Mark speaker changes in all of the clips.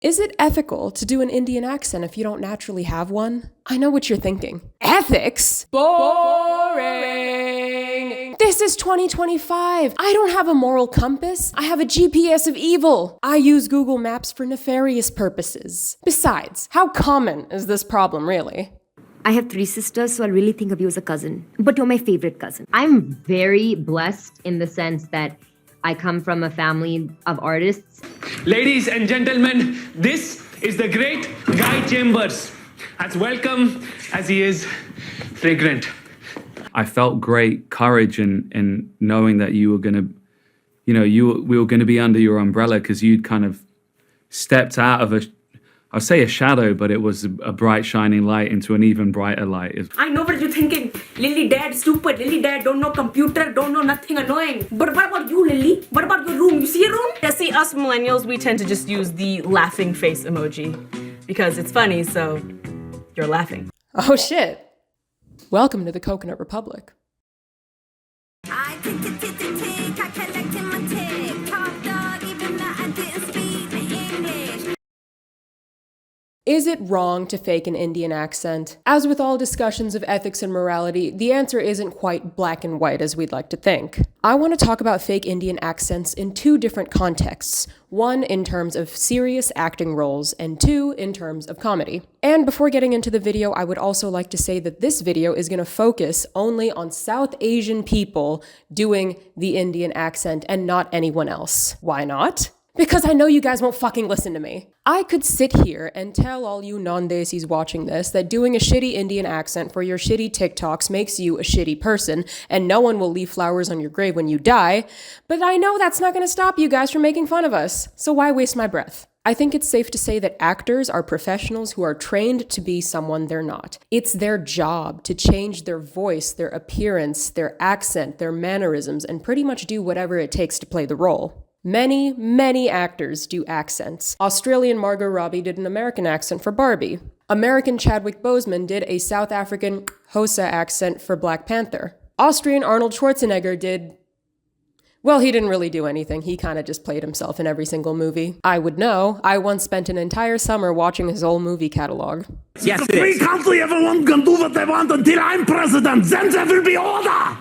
Speaker 1: Is it ethical to do an Indian accent if you don't naturally have one? I know what you're thinking. Ethics? Boring! This is 2025. I don't have a moral compass. I have a GPS of evil. I use Google Maps for nefarious purposes. Besides, how common is this problem really?
Speaker 2: I have 3 sisters, so I really think of you as a cousin. But you're my favorite cousin.
Speaker 3: I'm very blessed in the sense that I come from a family of artists.
Speaker 4: Ladies and gentlemen, this is the great Guy Chambers. As welcome as he is fragrant.
Speaker 5: I felt great courage in knowing that you were going to, we were going to be under your umbrella because you'd kind of stepped out of I'll say a shadow, but it was a bright shining light into an even brighter light.
Speaker 6: I know what you're thinking. Lily dad stupid. Lily dad don't know computer, don't know nothing annoying. But what about you, Lily? What about your room? You see your room?
Speaker 7: Yeah, see, us millennials, we tend to just use the laughing face emoji because it's funny, so you're laughing.
Speaker 1: Oh shit. Welcome to the Coconut Republic.
Speaker 8: I tick, tick, tick, tick, tick. I collected my tick. Top dog, even though I didn't speak English.
Speaker 1: Is it wrong to fake an Indian accent? As with all discussions of ethics and morality, the answer isn't quite black and white as we'd like to think. I want to talk about fake Indian accents in 2 different contexts. 1 in terms of serious acting roles, and 2 in terms of comedy. And before getting into the video, I would also like to say that this video is going to focus only on South Asian people doing the Indian accent and not anyone else. Why not? Because I know you guys won't fucking listen to me. I could sit here and tell all you non-desis watching this that doing a shitty Indian accent for your shitty TikToks makes you a shitty person, and no one will leave flowers on your grave when you die, but I know that's not gonna stop you guys from making fun of us, so why waste my breath? I think it's safe to say that actors are professionals who are trained to be someone they're not. It's their job to change their voice, their appearance, their accent, their mannerisms, and pretty much do whatever it takes to play the role. Many, many actors do accents. Australian Margot Robbie did an American accent for Barbie. American Chadwick Boseman did a South African Xhosa accent for Black Panther. Austrian Arnold Schwarzenegger did... well, he didn't really do anything. He kind of just played himself in every single movie. I would know. I once spent an entire summer watching his whole movie catalog.
Speaker 4: Yes,
Speaker 9: the free country, everyone can do what they want until I'm president. Then there will be order.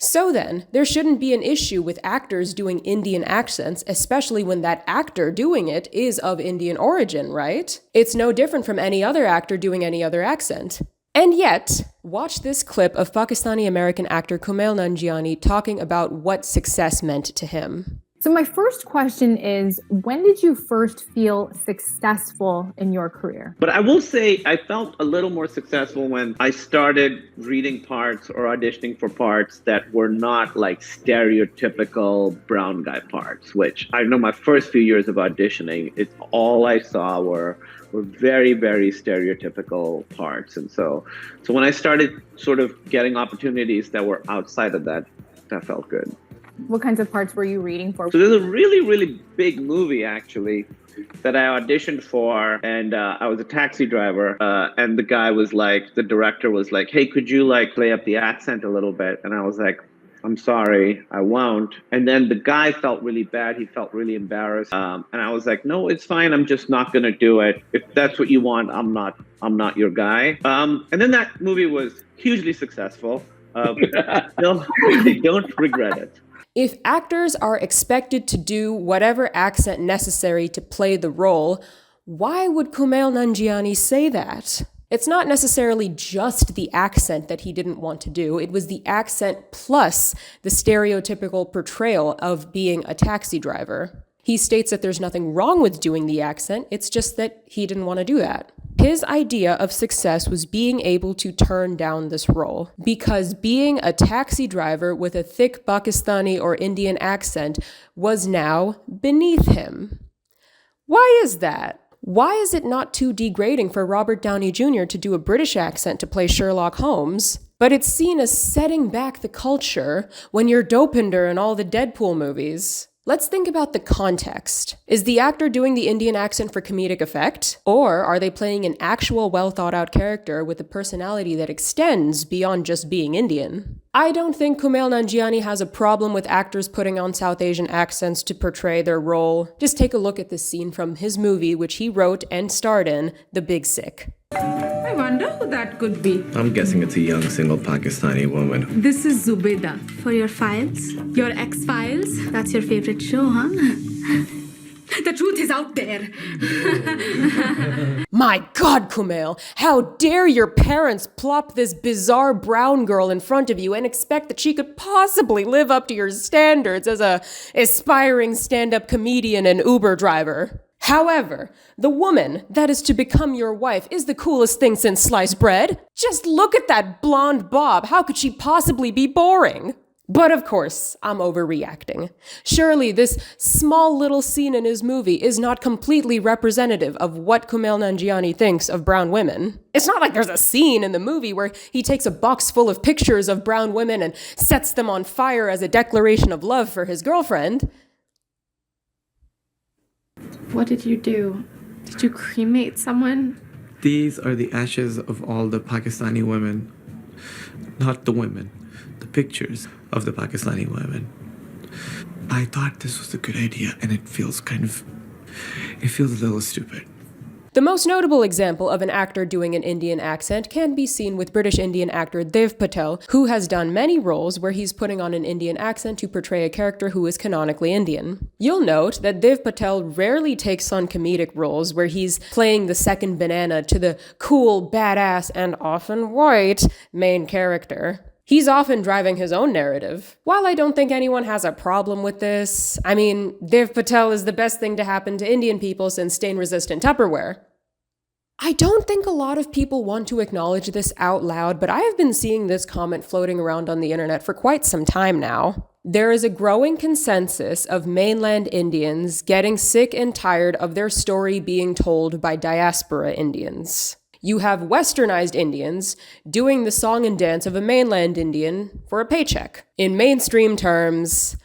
Speaker 1: So then, there shouldn't be an issue with actors doing Indian accents, especially when that actor doing it is of Indian origin, right? It's no different from any other actor doing any other accent. And yet, watch this clip of Pakistani-American actor Kumail Nanjiani talking about what success meant to him.
Speaker 10: So my first question is, when did you first feel successful in your career?
Speaker 11: But I will say I felt a little more successful when I started reading parts or auditioning for parts that were not like stereotypical brown guy parts, which I know my first few years of auditioning, it's all I saw were very, very stereotypical parts. And so when I started sort of getting opportunities that were outside of that, that felt good.
Speaker 10: What kinds of parts were you reading for?
Speaker 11: So there's a really, really big movie, actually, that I auditioned for, and I was a taxi driver, and the guy was like, the director was like, hey, could you like play up the accent a little bit? And I was like, I'm sorry, I won't. And then the guy felt really bad. He felt really embarrassed. And I was like, no, it's fine. I'm just not going to do it. If that's what you want, I'm not your guy. And then that movie was hugely successful. Still, I don't regret it.
Speaker 1: If actors are expected to do whatever accent necessary to play the role, why would Kumail Nanjiani say that? It's not necessarily just the accent that he didn't want to do. It was the accent plus the stereotypical portrayal of being a taxi driver. He states that there's nothing wrong with doing the accent, it's just that he didn't want to do that. His idea of success was being able to turn down this role, because being a taxi driver with a thick Pakistani or Indian accent was now beneath him. Why is that? Why is it not too degrading for Robert Downey Jr. to do a British accent to play Sherlock Holmes, but it's seen as setting back the culture when you're Dopinder in all the Deadpool movies? Let's think about the context. Is the actor doing the Indian accent for comedic effect? Or are they playing an actual well-thought-out character with a personality that extends beyond just being Indian? I don't think Kumail Nanjiani has a problem with actors putting on South Asian accents to portray their role. Just take a look at this scene from his movie, which he wrote and starred in, The Big Sick.
Speaker 6: I wonder who that could be.
Speaker 12: I'm guessing it's a young single Pakistani woman.
Speaker 6: This is Zubeda.
Speaker 13: For your files? Your X-Files? That's your favorite show, huh?
Speaker 6: The truth is out there.
Speaker 1: My God, Kumail, how dare your parents plop this bizarre brown girl in front of you and expect that she could possibly live up to your standards as a aspiring stand-up comedian and Uber driver. However, the woman that is to become your wife is the coolest thing since sliced bread. Just look at that blonde bob. How could she possibly be boring? But of course, I'm overreacting. Surely this small little scene in his movie is not completely representative of what Kumail Nanjiani thinks of brown women. It's not like there's a scene in the movie where he takes a box full of pictures of brown women and sets them on fire as a declaration of love for his girlfriend.
Speaker 13: What did you do? Did you cremate someone?
Speaker 12: These are the ashes of all the Pakistani women. Not the women, the pictures of the Pakistani women. I thought this was a good idea, and it feels a little stupid.
Speaker 1: The most notable example of an actor doing an Indian accent can be seen with British Indian actor Dev Patel, who has done many roles where he's putting on an Indian accent to portray a character who is canonically Indian. You'll note that Dev Patel rarely takes on comedic roles where he's playing the second banana to the cool, badass, and often white main character. He's often driving his own narrative. While I don't think anyone has a problem with this, I mean, Dev Patel is the best thing to happen to Indian people since stain-resistant Tupperware. I don't think a lot of people want to acknowledge this out loud, but I have been seeing this comment floating around on the internet for quite some time now. There is a growing consensus of mainland Indians getting sick and tired of their story being told by diaspora Indians. You have westernized Indians doing the song and dance of a mainland Indian for a paycheck. In mainstream terms,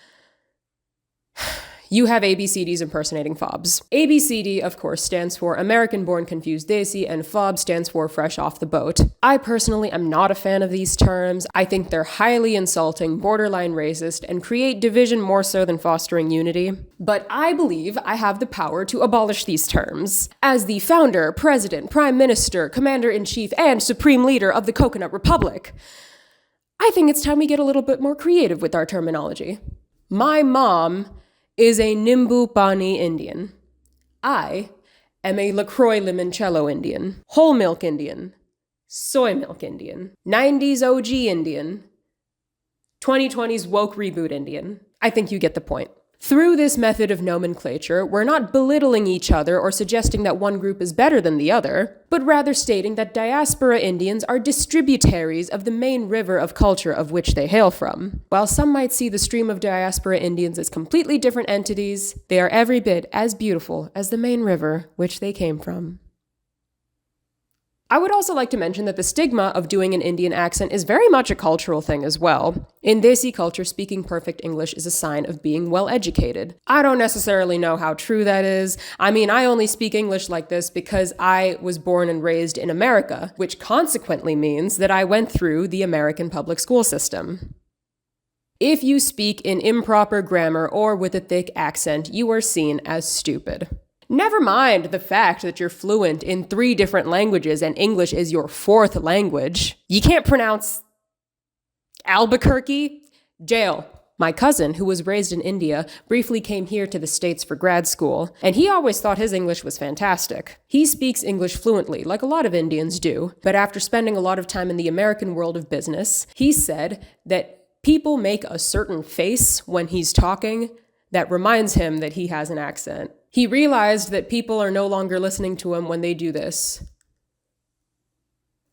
Speaker 1: you have ABCDs impersonating FOBs. ABCD, of course, stands for American Born Confused Desi, and FOB stands for Fresh Off the Boat. I personally am not a fan of these terms. I think they're highly insulting, borderline racist, and create division more so than fostering unity. But I believe I have the power to abolish these terms. As the founder, president, prime minister, commander-in-chief, and supreme leader of the Coconut Republic, I think it's time we get a little bit more creative with our terminology. My mom is a Nimbu Pani Indian. I am a LaCroix Limoncello Indian, whole milk Indian, soy milk Indian, 90s OG Indian, 2020s woke reboot Indian. I think you get the point. Through this method of nomenclature, we're not belittling each other or suggesting that one group is better than the other, but rather stating that diaspora Indians are distributaries of the main river of culture of which they hail from. While some might see the stream of diaspora Indians as completely different entities, they are every bit as beautiful as the main river which they came from. I would also like to mention that the stigma of doing an Indian accent is very much a cultural thing as well. In Desi culture, speaking perfect English is a sign of being well educated. I don't necessarily know how true that is. I mean, I only speak English like this because I was born and raised in America, which consequently means that I went through the American public school system. If you speak in improper grammar or with a thick accent, you are seen as stupid. Never mind the fact that you're fluent in 3 different languages and English is your 4th language. You can't pronounce Albuquerque? Jail. My cousin, who was raised in India, briefly came here to the States for grad school, and he always thought his English was fantastic. He speaks English fluently, like a lot of Indians do, but after spending a lot of time in the American world of business, he said that people make a certain face when he's talking that reminds him that he has an accent. He realized that people are no longer listening to him when they do this.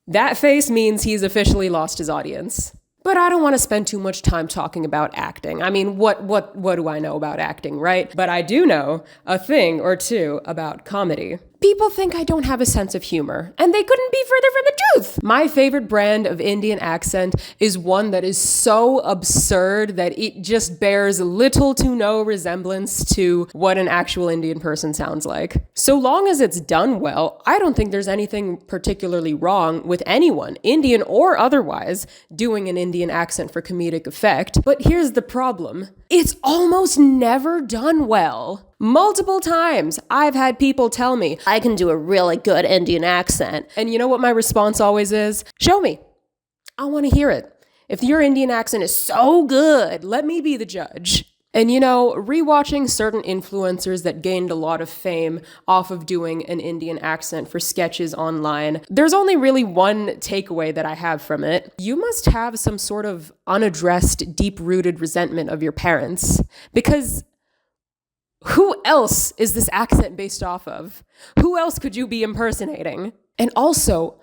Speaker 1: That face means he's officially lost his audience. But I don't want to spend too much time talking about acting. I mean, what do I know about acting, right? But I do know a thing or two about comedy. People think I don't have a sense of humor, and they couldn't be further from the truth. My favorite brand of Indian accent is one that is so absurd that it just bears little to no resemblance to what an actual Indian person sounds like. So long as it's done well, I don't think there's anything particularly wrong with anyone, Indian or otherwise, doing an Indian accent for comedic effect. But here's the problem. It's almost never done well. Multiple times, I've had people tell me, I can do a really good Indian accent. And you know what my response always is? Show me. I want to hear it. If your Indian accent is so good, let me be the judge. And you know, rewatching certain influencers that gained a lot of fame off of doing an Indian accent for sketches online, there's only really one takeaway that I have from it. You must have some sort of unaddressed, deep-rooted resentment of your parents. Because who else is this accent based off of? Who else could you be impersonating? And also,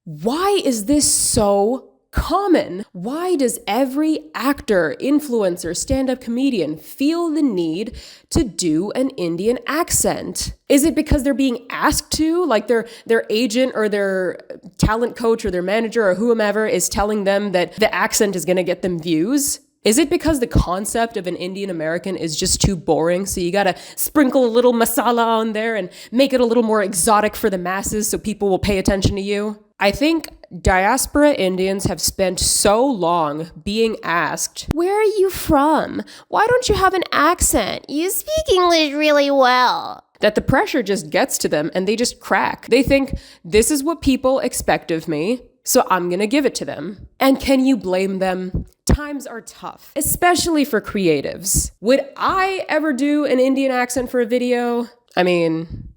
Speaker 1: why is this so common? Why does every actor, influencer, stand-up comedian feel the need to do an Indian accent? Is it because they're being asked to? Like their agent or their talent coach or their manager or whomever is telling them that the accent is going to get them views? Is it because the concept of an Indian American is just too boring, so you gotta sprinkle a little masala on there and make it a little more exotic for the masses so people will pay attention to you? I think diaspora Indians have spent so long being asked, where are you from? Why don't you have an accent? You speak English really well. That the pressure just gets to them and they just crack. They think, this is what people expect of me, so I'm gonna give it to them. And can you blame them? Times are tough, especially for creatives. Would I ever do an Indian accent for a video? I mean,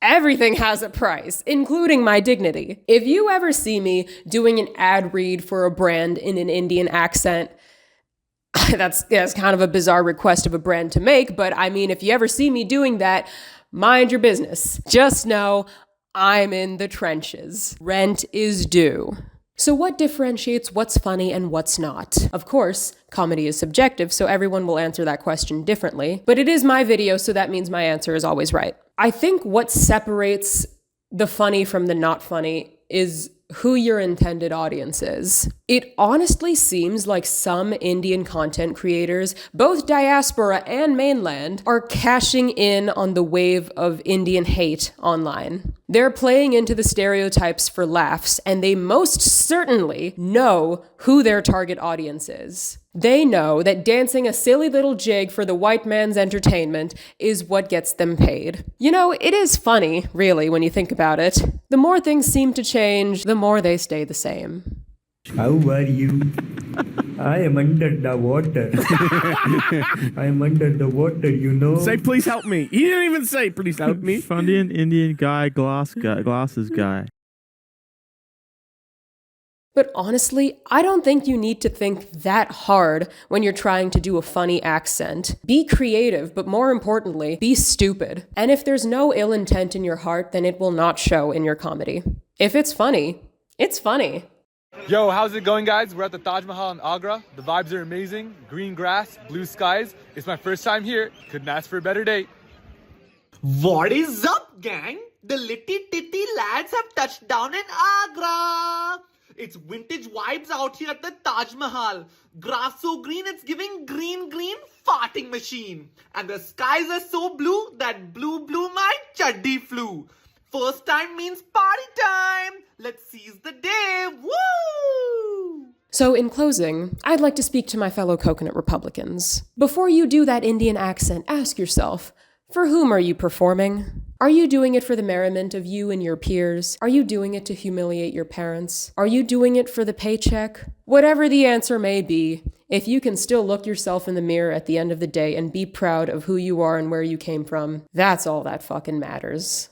Speaker 1: everything has a price, including my dignity. If you ever see me doing an ad read for a brand in an Indian accent, that's kind of a bizarre request of a brand to make, but I mean, if you ever see me doing that, mind your business. Just know I'm in the trenches. Rent is due. So what differentiates what's funny and what's not? Of course, comedy is subjective, so everyone will answer that question differently. But it is my video, so that means my answer is always right. I think what separates the funny from the not funny is who your intended audience is. It honestly seems like some Indian content creators, both diaspora and mainland, are cashing in on the wave of Indian hate online. They're playing into the stereotypes for laughs, and they most certainly know who their target audience is. They know that dancing a silly little jig for the white man's entertainment is what gets them paid. You know, it is funny, really, when you think about it. The more things seem to change, the more they stay the same.
Speaker 14: How are you? I am under the water. I am under the water, you know.
Speaker 9: Say, please help me. He didn't even say, please help me.
Speaker 15: Funny Indian guy, glasses guy.
Speaker 1: But honestly, I don't think you need to think that hard when you're trying to do a funny accent. Be creative, but more importantly, be stupid. And if there's no ill intent in your heart, then it will not show in your comedy. If it's funny, it's funny.
Speaker 16: Yo, how's it going, guys? We're at the Taj Mahal in Agra. The vibes are amazing. Green grass, blue skies. It's my first time here. Couldn't ask for a better date.
Speaker 17: What is up, gang? The litty titty lads have touched down in Agra. It's vintage vibes out here at the Taj Mahal. Grass so green, it's giving green farting machine. And the skies are so blue that blue my chaddi flew. First time means party time. Let's seize the day. Woo!
Speaker 1: So in closing, I'd like to speak to my fellow coconut Republicans. Before you do that Indian accent, ask yourself, for whom are you performing? Are you doing it for the merriment of you and your peers? Are you doing it to humiliate your parents? Are you doing it for the paycheck? Whatever the answer may be, if you can still look yourself in the mirror at the end of the day and be proud of who you are and where you came from, that's all that fucking matters.